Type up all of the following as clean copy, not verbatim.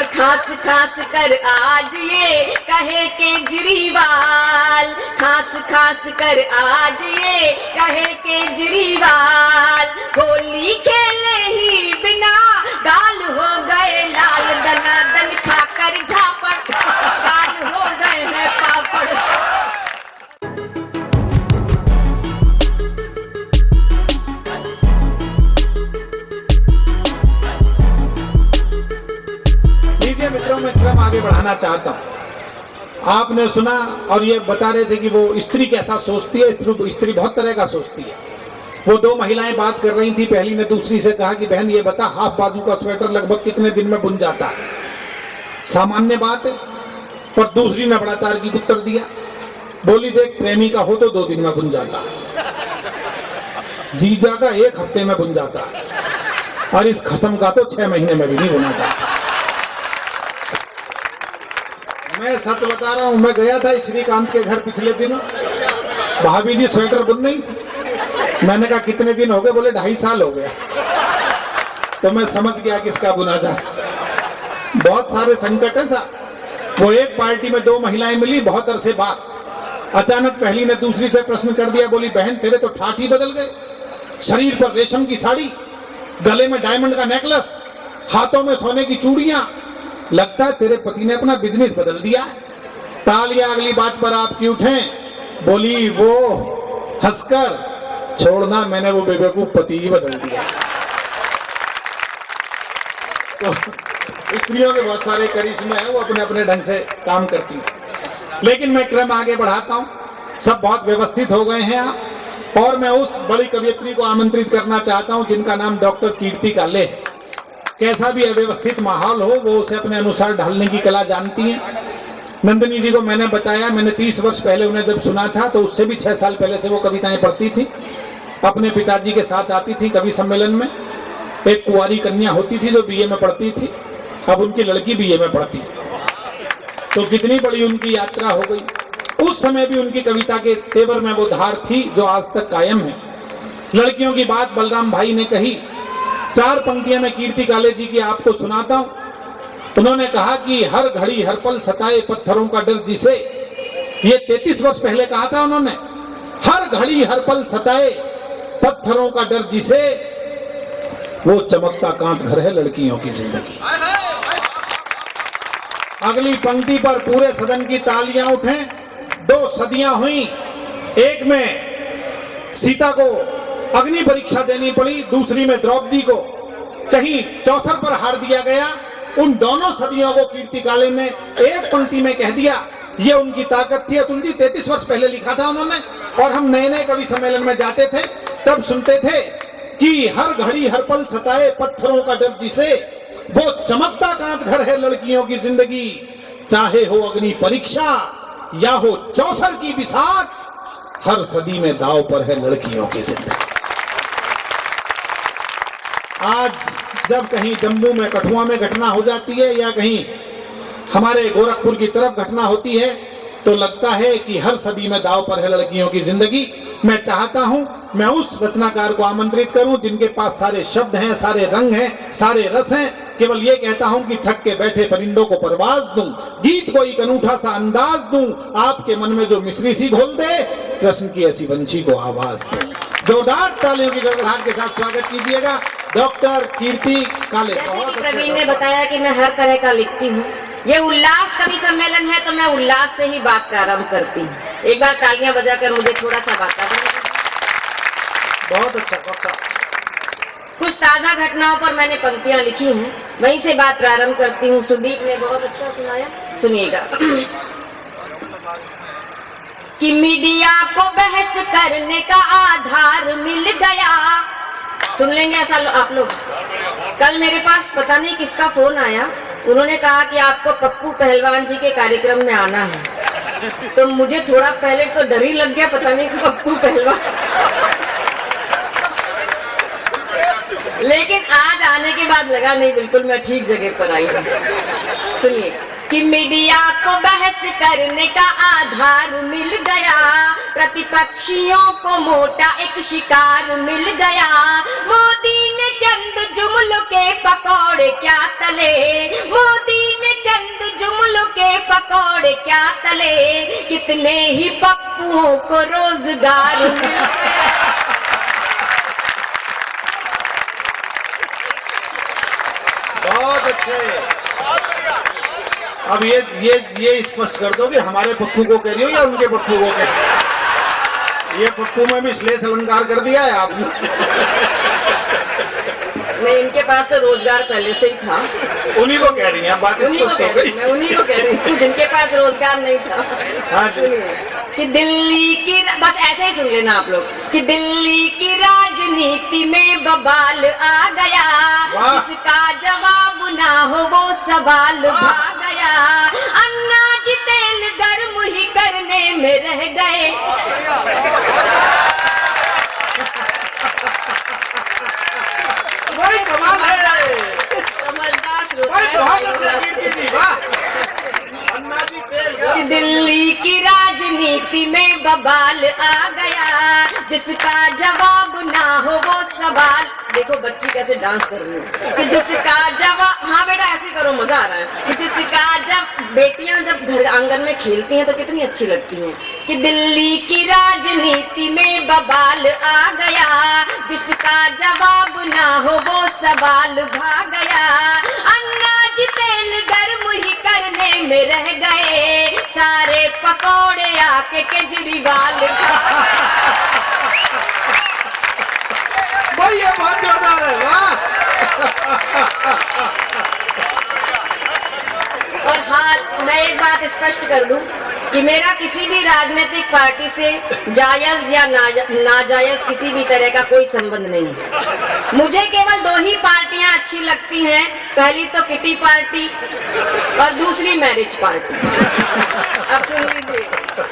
और खास खास कर आज ये कहे केजरीवाल, खास खास कर आज ये कहे केजरीवाल, होली खेले ही बिना गाल हो गए लाल, दनादन खाकर झापड़ गाल हो गए हैं पापड़। मित्रों में क्रम आगे बढ़ाना चाहता हूं। आपने सुना और ये बता रहे थे कि वो स्त्री कैसा सोचती है। स्त्री बहुत तरह का सोचती है। वो दो महिलाएं बात कर रही थी, पहली ने दूसरी से कहा कि बहन ये बता हाफ बाजू का स्वेटर लगभग कितने दिन में बुन जाता है। सामान्य बात है, पर दूसरी ने बड़ा तार्किक उत्तर दिया, बोली देख प्रेमी का हो तो 2 दिन में बुन जाता है, जीजा का 1 हफ्ते में बुन जाता है, और इस खसम का तो 6 महीने में भी नहीं बुना जाता। मैं सच बता रहा हूं, मैं गया था श्रीकांत के घर पिछले दिनों, भाभी जी स्वेटर बुन रही थी। मैंने कहा कितने दिन हो गए? बोले 2.5 साल हो गया। तो मैं समझ गया किसका बुना था। बहुत सारे संकट है साहब। वो एक पार्टी में 2 महिलाएं मिली बहुत अरसे बाद। अचानक पहली ने दूसरी से प्रश्न कर दिया, बोली बहन तेरे तो ठाठ ही बदल गए, शरीर पर रेशम की साड़ी, गले में डायमंड का नेकलेस, हाथों में सोने की चूड़ियां, लगता है तेरे पति ने अपना बिजनेस बदल दिया। तालियां अगली बात पर आपकी उठें। बोली वो हंसकर, छोड़ना मैंने वो बेवकूफ पति ही बदल दिया। तो स्त्रियों के बहुत सारे करिश्मे हैं, वो अपने अपने ढंग से काम करती हैं। लेकिन मैं क्रम आगे बढ़ाता हूं। सब बहुत व्यवस्थित हो गए हैं आप, और मैं उस बड़ी कवयित्री को आमंत्रित करना चाहता हूं जिनका नाम डॉक्टर कीर्ति काले है। कैसा भी अव्यवस्थित माहौल हो, वो उसे अपने अनुसार ढालने की कला जानती हैं। नंदिनी जी को मैंने बताया, मैंने 30 वर्ष पहले उन्हें जब सुना था, तो उससे भी 6 साल पहले से वो कविताएं पढ़ती थी। अपने पिताजी के साथ आती थी कवि सम्मेलन में। एक कुंवारी कन्या होती थी जो बीए में पढ़ती थी, अब उनकी लड़की बीए में पढ़ती। तो कितनी बड़ी उनकी यात्रा हो गई। उस समय भी उनकी कविता के तेवर में वो धार थी जो आज तक कायम है। लड़कियों की बात बलराम भाई ने कही। 4 पंक्तियां मैं कीर्ति काले जी की आपको सुनाता हूं। उन्होंने कहा कि हर घड़ी हर पल सताए पत्थरों का डर जिसे, ये 33 वर्ष पहले कहा था उन्होंने। हर घड़ी हर पल सताए पत्थरों का डर जिसे, वो चमकता कांच घर है लड़कियों की जिंदगी। अगली पंक्ति पर पूरे सदन की तालियां उठें। 2 सदियां हुई, एक में सीता को अग्नि परीक्षा देनी पड़ी, दूसरी में द्रौपदी को कहीं चौसर पर हार दिया गया। उन दोनों सदियों को कीर्ति काले ने एक पंक्ति में कह दिया। ये उनकी ताकत थी। अतुल जी 33 वर्ष पहले लिखा था उन्होंने, और हम नए नए कवि सम्मेलन में जाते थे तब सुनते थे कि हर घड़ी हर पल सताए पत्थरों का डर जिसे, वो चमकता कांच घर है लड़कियों की जिंदगी। चाहे हो अग्नि परीक्षा या हो चौसर की बिसात, हर सदी में दाव पर है लड़कियों की जिंदगी। आज जब कहीं जम्मू में कठुआ में घटना हो जाती है या कहीं हमारे गोरखपुर की तरफ घटना होती है, तो लगता है कि हर सदी में दाव पर है लड़कियों की जिंदगी। मैं चाहता हूं मैं उस रचनाकार को आमंत्रित करूं जिनके पास सारे शब्द हैं, सारे रंग हैं, सारे रस हैं। केवल ये कहता हूं कि थक के बैठे परिंदों को परवाज दूं, गीत को एक अनूठा सा अंदाज दूं, आपके मन में जो मिश्री सी घोल दे, कृष्ण की ऐसी वंशी को आवाज दूं। जोरदार तालियों की गड़गड़ाहट के साथ स्वागत कीजिएगा डॉक्टर कीर्ति काले। जैसे कि प्रवीण ने बताया कि मैं हर तरह का लिखती हूँ, ये उल्लास कवि सम्मेलन है तो मैं उल्लास से ही बात प्रारंभ करती हूँ। एक बार तालियां बजाकर मुझे थोड़ा सा वातावरण। बहुत अच्छा, कुछ ताजा घटनाओं पर मैंने पंक्तियां लिखी हैं, वहीं से बात प्रारंभ करती हूँ। सुदीप ने बहुत अच्छा सुनाया, सुनिएगा। कि मीडिया को बहस करने का आधार मिल गया। सुन लेंगे ऐसा आप लोग। कल मेरे पास पता नहीं किसका फोन आया, उन्होंने कहा कि आपको पप्पू पहलवान जी के कार्यक्रम में आना है। तो मुझे थोड़ा पहले तो डर ही लग गया, पता नहीं पप्पू पहलवान। लेकिन आज आने के बाद लगा नहीं, बिल्कुल मैं ठीक जगह पर आई हूँ। सुनिए कि मीडिया को बहस करने का आधार मिल गया, प्रतिपक्षियों को मोटा एक शिकार मिल गया। मोदी ने चंद जुमलों के पकौड़े क्या तले, मोदी कितने ही पप्पुओं को रोजगार मिल गया। बहुत अच्छे। अब ये स्पष्ट कर दो कि हमारे पप्पू को कह रही हो या उनके पप्पू को कह रही हो? ये पप्पू में भी श्लेष अलंकार कर दिया है आपने। नहीं, इनके पास तो रोजगार पहले से ही था। उन्हीं को कह रही हैं, बात स्पष्ट हो गई। मैं उन्हीं को कह रही हूँ जिनके पास रोजगार नहीं था। हाँ, सुनिए कि दिल्ली की, बस ऐसे ही सुन लेना आप लोग, कि दिल्ली की राजनीति में बवाल आ गया, जिसका जवाब ना हो वो सवाल भाग गया। अन्ना जी तेल गर्म ही करने में रह गए। समझदार श्रोता, कि दिल्ली की राजनीति में बवाल आ गया, जिसका जवाब ना हो वो सवाल। देखो बच्ची कैसे डांस कर रही है, कि जिसका जवाब, हाँ बेटा ऐसे करो, मजा आ रहा है, कि जिसका जब बेटियां जब घर आंगन में खेलती हैं तो कितनी अच्छी लगती हैं। कि दिल्ली की राजनीति में बवाल आ गया, जिसका जवाब ना हो वो सवाल भाग गया। अन्ना जी तेल गर्म ही करने में रह गए, सारे पकौड़े आके केजरीवाल खा गया। भाई ये बहुत जोरदार है, वाह। और हाँ, मैं एक बात स्पष्ट कर दूं कि मेरा किसी भी राजनीतिक पार्टी से जायज या नाजायज किसी भी तरह का कोई संबंध नहीं है। मुझे केवल दो ही पार्टियां अच्छी लगती हैं, पहली तो किटी पार्टी और दूसरी मैरिज पार्टी। अब सुन लीजिए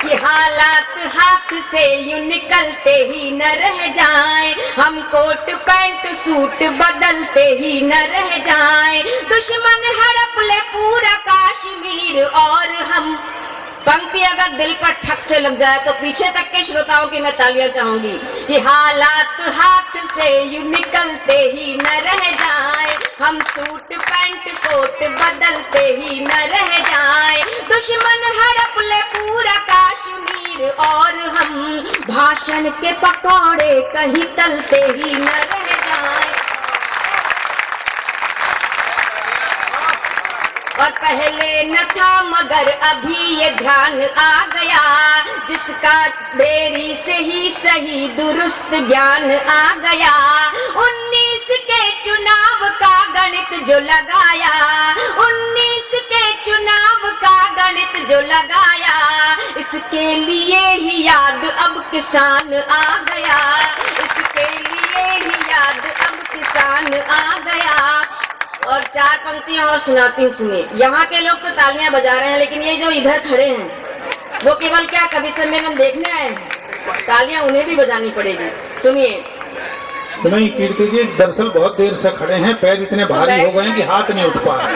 कि हालात हाथ से यूं निकलते ही न रह जाएं, हम कोट पैंट सूट बदलते ही न रह जाएं, दुश्मन हड़प ले पूरा कश्मीर और हम। पंक्ति अगर दिल पर ठक से लग जाए तो पीछे तक के श्रोताओं की मैं तालियां चाहूंगी। कि हालात हाथ से यूं निकलते ही न रह जाए, हम सूट पैंट कोट बदलते ही न रह जाए, दुश्मन हड़प ले पूरा कश्मीर और हम भाषण के पकौड़े कहीं तलते ही न रह जाए। और पहले न था मगर अभी ये ध्यान आ गया, जिसका देरी से ही सही दुरुस्त ज्ञान आ गया। 19 के चुनाव का गणित जो लगाया, 19 के चुनाव का गणित जो लगाया, इसके लिए ही याद अब किसान आ गया, इसके लिए ही याद अब किसान आ गया। और चार पंक्तियां और सुनाती हूँ, सुनिए। यहाँ के लोग तो तालियां बजा रहे हैं, लेकिन ये जो इधर खड़े हैं वो केवल क्या कवि सम्मेलन देखने आए हैं? तालियां उन्हें भी बजानी पड़ेगी। सुनिए। नहीं कीर्ति जी, दरअसल बहुत देर से खड़े हैं, पैर इतने भारी हो गए हैं कि हाथ नहीं उठ पा रहे।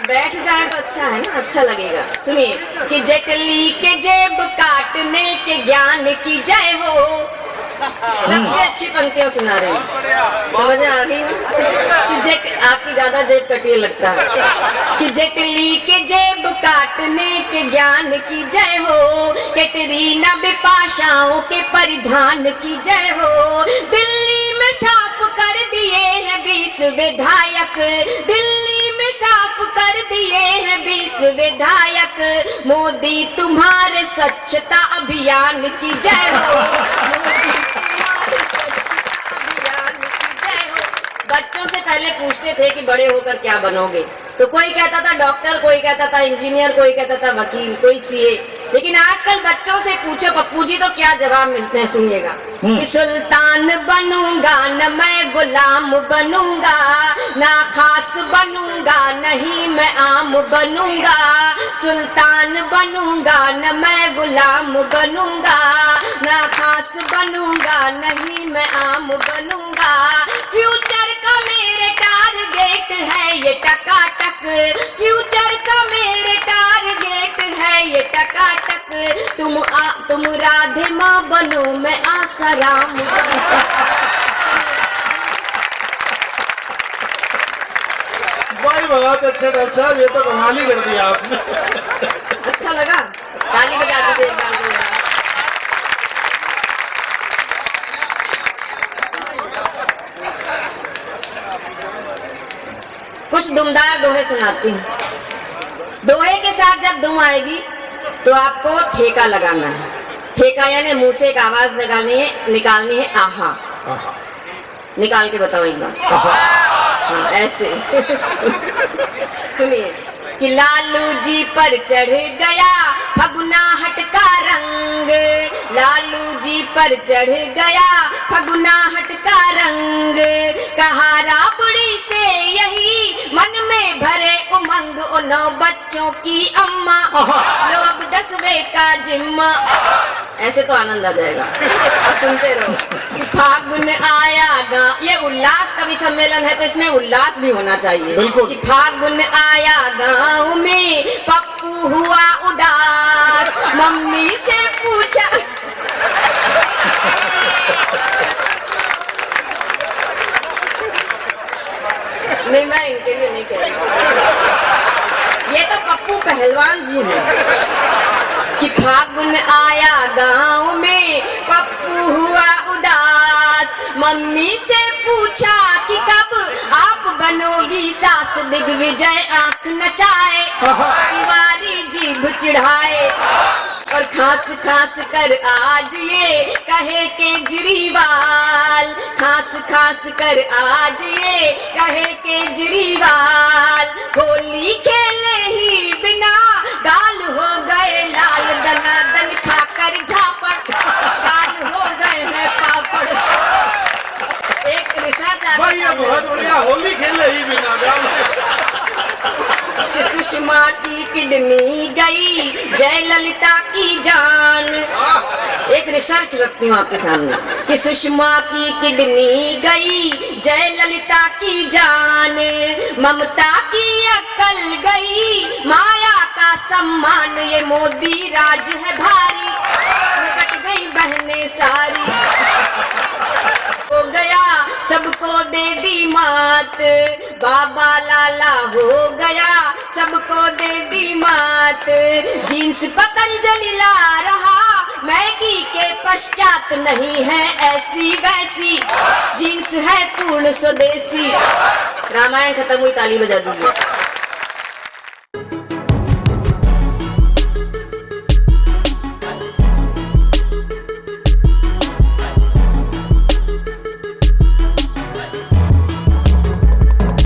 बैठ जाए तो अच्छा है ना, अच्छा लगेगा। सुनिए कि जेटली के जेब काटने के ज्ञान की जय हो। सबसे अच्छी पंक्तियां सुना रहे हैं, समझ आ गई ना? कि आपकी ज्यादा जेब कटिए लगता है। कि जेटली के जेब काटने के ज्ञान की जय हो, कैटरीना बिपाशाओं के परिधान की जय हो। दिल्ली में साफ कर दिए हैं 20 विधायक, दिल्ली में साफ कर दिए हैं 20 विधायक, मोदी तुम्हारे स्वच्छता अभियान की जय हो। बच्चों से पहले पूछते थे कि बड़े होकर क्या बनोगे, तो कोई कहता था डॉक्टर, कोई कहता था इंजीनियर, कोई कहता था वकील, कोई सीए। लेकिन आजकल बच्चों से पूछो पप्पू जी तो क्या जवाब मिलते हैं, सुनिएगा। कि सुल्तान बनूंगा न मैं गुलाम बनूंगा, ना खास बनूंगा नहीं मैं आम बनूंगा। सुल्तान बनूंगा न मैं गुलाम बनूंगा, ना खास बनूंगा नहीं मैं आम बनूंगा। फ्यूचर का मेरे टारगेट है ये टकाटक, फ्यूचर का मेरे टारगेट है ये टकाटक। तुम राधे माँ बनो मैं आसाराम। भाई बहुत अच्छा डॉक्टर साहब, ये तो कमाल ही कर दिया आपने। अच्छा लगा? ताली बजा दीजिए एक बार जोरदार। कुछ दुमदार दोहे सुनाती हूँ। दोहे के साथ जब दुम आएगी तो आपको ठेका लगाना है। ठेका यानी मुंह से एक आवाज निकालनी है आहा। निकाल के बताओ एक बार। हाँ ऐसे। सुनिए कि लालू जी पर चढ़ गया फगुनाहट का रंग, लालू जी पर चढ़ गया फगुनाहट का रंग, कहा राबड़ी से यही मन में भरे उमंग, ओ 9 बच्चों की अम्मा लो अब 10वें का जिम्मा। ऐसे तो आनंद आ जाएगा। अब सुनते रहो कि फागुन आया गाँव, ये उल्लास कवि सम्मेलन है तो इसमें उल्लास भी होना चाहिए। कि फागुन आया गाँव में पप्पू हुआ उदास, मम्मी से पूछा नहीं, मैं इनके लिए नहीं कह रही, ये तो पप्पू पहलवान जी हैं। कि फागुन आया गाँव में पप्पू हुआ उदास, मम्मी से पूछा कि कब आप बनोगी सास, दिग्विजय आंख नचाए तिवारी जीभ चिढ़ाए, और खास खास कर आज ये कहे केजरीवाल, खास खास कर आज ये कहे केजरीवाल, होली खेले ही बिना गाल हो गए लाल, दनादन खाकर झापड़ गाल हो गए हैं पापड़। एक रिसर्च आता बहुत बढ़िया, होली खेले ही बिना गाल। कि सुषमा की किडनी गई जयललिता की जान। एक रिसर्च रखती हूँ आपके सामने कि सुषमा की किडनी गई जयललिता की जान, ममता की अक्ल गई माया का सम्मान, ये मोदी राज है भारी निकट गई बहनें सारी, हो गया सबको दे दी मात, बाबा लाला हो गया सबको दे दी मात, जीन्स पतंजलि ला रहा मैगी के पश्चात, नहीं है ऐसी वैसी जीन्स है पूर्ण स्वदेशी। रामायण खत्म हुई, ताली बजा दीजिए।